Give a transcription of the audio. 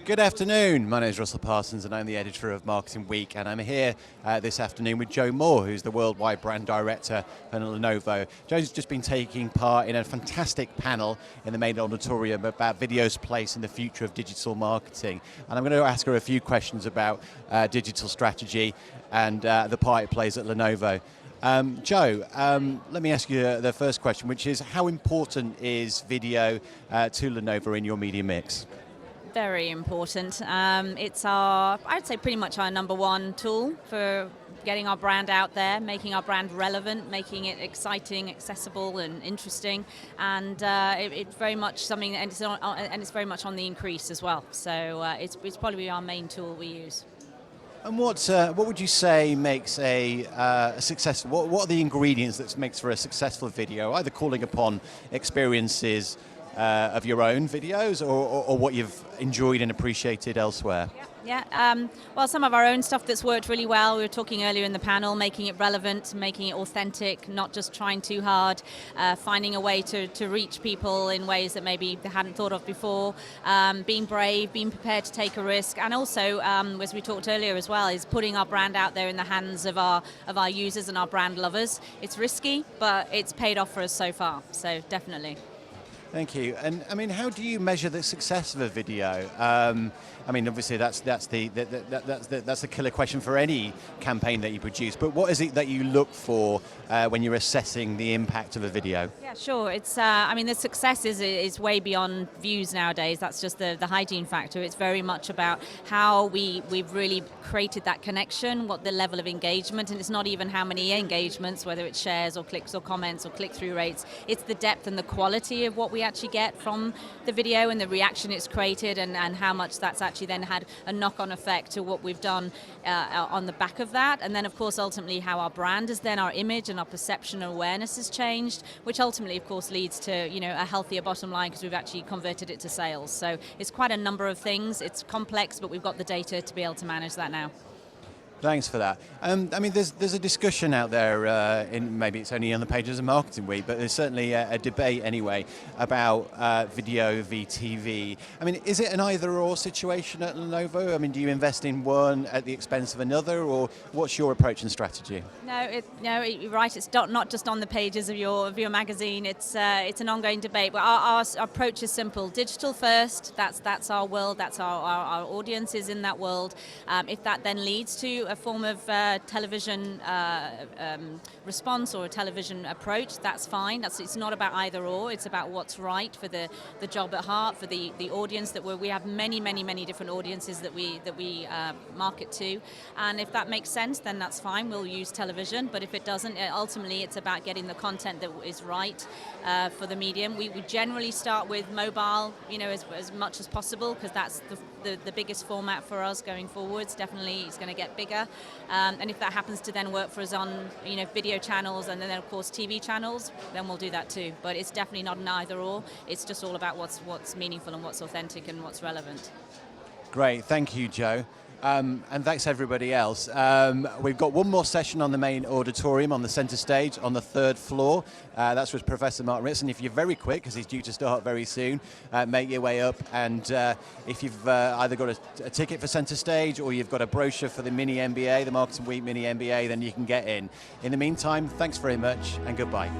Good afternoon, my name is Russell Parsons and I'm the editor of Marketing Week, and I'm here this afternoon with Joe Moore, who's the Worldwide Brand Director for Lenovo. Joe's just been taking part in a fantastic panel in the main auditorium about video's place in the future of digital marketing, and I'm going to ask her a few questions about digital strategy and the part it plays at Lenovo. Joe, let me ask you the first question, which is how important is video to Lenovo in your media mix? Very important. It's I'd say pretty much our number one tool for getting our brand out there, making our brand relevant, making it exciting, accessible and interesting, and it's very much something, and it's very much on the increase as well. So it's probably our main tool we use. And what would you say makes a successful? What are the ingredients that makes for a successful video? Either calling upon experiences of your own videos, or what you've enjoyed and appreciated elsewhere. Yeah. Well, some of our own stuff that's worked really well. We were talking earlier in the panel, making it relevant, making it authentic, not just trying too hard, finding a way to reach people in ways that maybe they hadn't thought of before, being brave, being prepared to take a risk, and also, as we talked earlier as well, is putting our brand out there in the hands of our users and our brand lovers. It's risky, but it's paid off for us so far, so definitely. Thank you. And I mean, how do you measure the success of a video? I mean, obviously that's the killer question for any campaign that you produce. But what is it that you look for when you're assessing the impact of a video? Yeah, sure. It's I mean, the success is way beyond views nowadays. That's just the hygiene factor. It's very much about how we've really created that connection, what the level of engagement, and it's not even how many engagements, whether it's shares or clicks or comments or click-through rates. It's the depth and the quality of what we actually get from the video and the reaction it's created, and how much that's actually then had a knock-on effect to what we've done on the back of that. And then of course ultimately how our brand is then, our image and our perception and awareness has changed, which ultimately of course leads to a healthier bottom line because we've actually converted it to sales. So it's quite a number of things. It's complex, but we've got the data to be able to manage that now. Thanks for that. I mean, there's a discussion out there, maybe it's only on the pages of Marketing Week, but there's certainly a debate anyway about video v TV. I mean, is it an either-or situation at Lenovo? I mean, do you invest in one at the expense of another, or what's your approach and strategy? No, you're right. It's not just on the pages of your magazine. It's an ongoing debate. But our approach is simple: digital first. That's our world. That's our audience is in that world. If that then leads to a form of television response or a television approach, that's fine. It's not about either or. It's about what's right for the job at heart, for the audience that we have many different audiences that we market to, and if that makes sense, then that's fine. We'll use television, but if it doesn't, ultimately it's about getting the content that is right for the medium. We generally start with mobile, as much as possible, because that's the biggest format for us going forwards. Definitely, it's going to get bigger. And if that happens to then work for us on video channels and then of course TV channels, then we'll do that too. But it's definitely not an either or. It's just all about what's meaningful and what's authentic and what's relevant. Great, thank you, Joe. And thanks everybody else. We've got one more session on the main auditorium on the centre stage on the 3rd floor. That's with Professor Mark Ritson. If you're very quick, because he's due to start very soon, make your way up. And if you've either got a ticket for centre stage or you've got a brochure for the mini MBA, the Marketing Week mini MBA, then you can get in. In the meantime, thanks very much and goodbye.